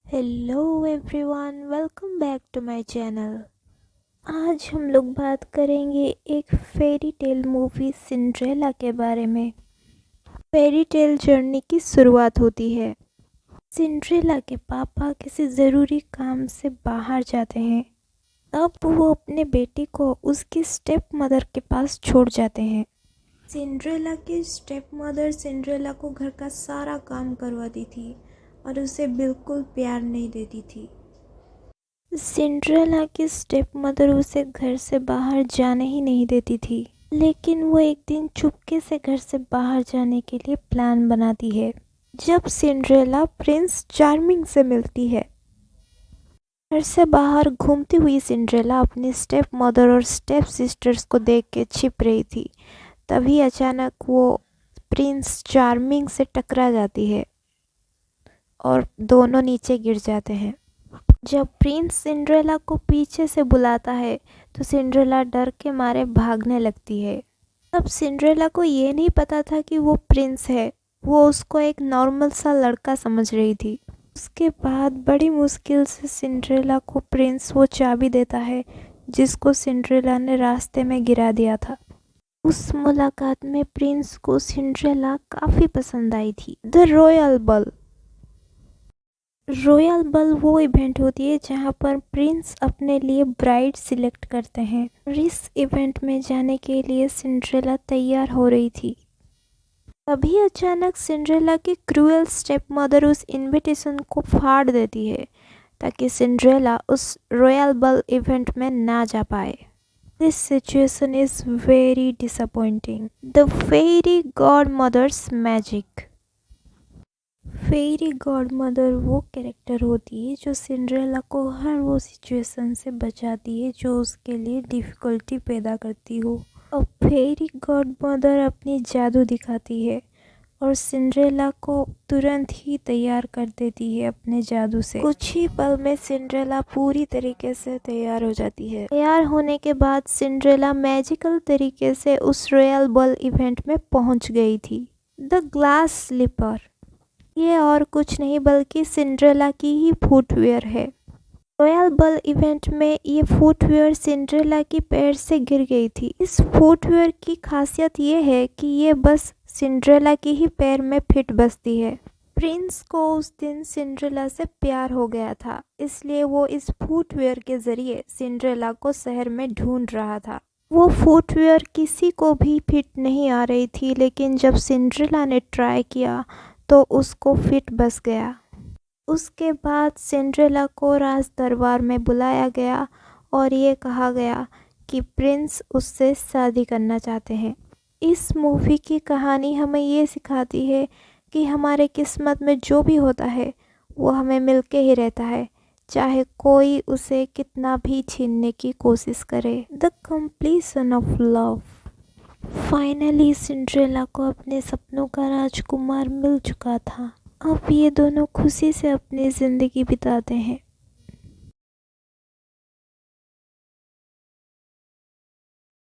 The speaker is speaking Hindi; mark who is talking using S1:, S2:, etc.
S1: Hello everyone, welcome back to my channel. आज हम लोग बात करेंगे एक फेरी टेल मूवी सिंड्रेला के बारे में। फेरी टेल जर्नी की शुरुआत होती है। सिंड्रेला के पापा किसी ज़रूरी काम से बाहर जाते हैं। अब वो अपने बेटे को उसकी स्टेप मदर के पास छोड़ जाते हैं। सिंड्रेला की स्टेप मदर सिंड्रेला को घर का सारा काम करवाती थी और उसे बिल्कुल प्यार नहीं देती थी। सिंड्रेला की स्टेप मदर उसे घर से बाहर जाने ही नहीं देती थी, लेकिन वो एक दिन चुपके से घर से बाहर जाने के लिए प्लान बनाती है। जब सिंड्रेला प्रिंस चार्मिंग से मिलती है, घर से बाहर घूमती हुई सिंड्रेला अपनी स्टेप मदर और स्टेप सिस्टर्स को देख के छिप रही थी। तभी अचानक वो प्रिंस चार्मिंग से टकरा जाती है और दोनों नीचे गिर जाते हैं। जब प्रिंस सिंड्रेला को पीछे से बुलाता है तो सिंड्रेला डर के मारे भागने लगती है। तब सिंड्रेला को ये नहीं पता था कि वो प्रिंस है, वो उसको एक नॉर्मल सा लड़का समझ रही थी। उसके बाद बड़ी मुश्किल से सिंड्रेला को प्रिंस वो चाबी देता है जिसको सिंड्रेला ने रास्ते में गिरा दिया था। उस मुलाकात में प्रिंस को सिंड्रेला काफ़ी पसंद आई थी। द रॉयल बल वो इवेंट होती है जहाँ पर प्रिंस अपने लिए ब्राइड सिलेक्ट करते हैं और इस इवेंट में जाने के लिए सिंड्रेला तैयार हो रही थी। तभी अचानक सिंड्रेला की क्रूएल स्टेप मदर उस इनविटेशन को फाड़ देती है ताकि सिंड्रेला उस रॉयल बल इवेंट में ना जा पाए। This situation is very disappointing. The fairy godmother's magic. Fairy godmother वो कैरेक्टर होती है जो सिंड्रेला को हर वो सिचुएशन से बचाती है जो उसके लिए डिफ़िकल्टी पैदा करती हो। अब फेरी गॉड मदर अपनी जादू दिखाती है और सिंड्रेला को तुरंत ही तैयार कर देती है अपने जादू से। कुछ ही पल में सिंड्रेला पूरी तरीके से तैयार हो जाती है। तैयार होने के बाद सिंड्रेला मैजिकल तरीके से उस रॉयल बल इवेंट में पहुंच गई थी। द ग्लास स्लीपर ये और कुछ नहीं बल्कि सिंड्रेला की ही फुटवेयर है। रॉयल बल इवेंट में ये फुटवेयर सिंड्रेला की पैर से गिर गई थी। इस फुटवेयर की खासियत ये है कि ये बस सिंड्रेला की ही पैर में फिट बसती है। प्रिंस को उस दिन सिंड्रेला से प्यार हो गया था, इसलिए वो इस फुटवेयर के ज़रिए सिंड्रेला को शहर में ढूंढ रहा था। वो फुटवेयर किसी को भी फिट नहीं आ रही थी, लेकिन जब सिंड्रेला ने ट्राई किया तो उसको फिट बस गया। उसके बाद सिंड्रेला को राज दरबार में बुलाया गया और ये कहा गया कि प्रिंस उससे शादी करना चाहते हैं। इस मूवी की कहानी हमें ये सिखाती है कि हमारे किस्मत में जो भी होता है वो हमें मिलके ही रहता है, चाहे कोई उसे कितना भी छीनने की कोशिश करे। The completion of love. Finally Cinderella को अपने सपनों का राजकुमार मिल चुका था। अब ये दोनों खुशी से अपनी ज़िंदगी बिताते हैं।